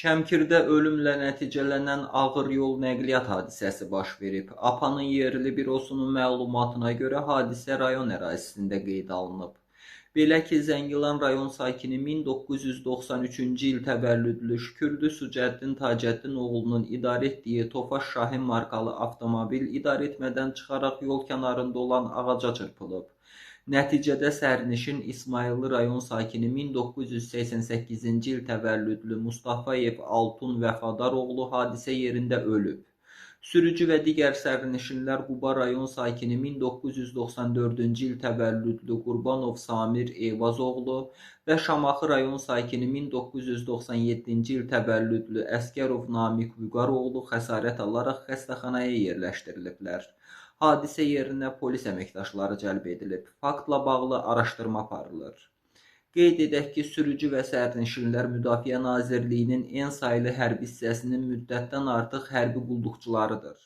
Şəmkirdə ölümlə nəticələnən ağır yol nəqliyyat hadisəsi baş verib. APA'nın yerli bürosunun məlumatına görə hadisə rayon ərazisində qeydə alınıb. Belə ki, Zəngilan rayon sakini 1993-cü il təvəllüdlü Şükürdü Sucəddin Tacəddin oğlunun idarə etdiyi Tofaş Şahin markalı avtomobil idarə etmədən çıxaraq yol kənarında olan ağaca çırpılıb. Nəticədə sərnişin İsmayıllı rayon sakini 1988-ci il təvəllüdlü Mustafayev Altun Vəfadar oğlu hadisə yerində ölüb. Sürücü və digər sərnişinlər Quba rayon sakini 1994-cü il təvəllüdlü Qurbanov Samir Eyvazoğlu və Şamaxı rayon sakini 1997-ci il təvəllüdlü Əskərov Namiq Vüqaroğlu xəsarət alaraq xəstəxanaya yerləşdiriliblər. Hadisə yerinə polis əməkdaşları cəlb edilib. Faktla bağlı araşdırma aparılır. Qeyd edək ki, sürücü və sərnişinlər Müdafiə Nazirliyinin en saylı hərbi hissəsinin müddətdən artıq hərbi qulluqçularıdır.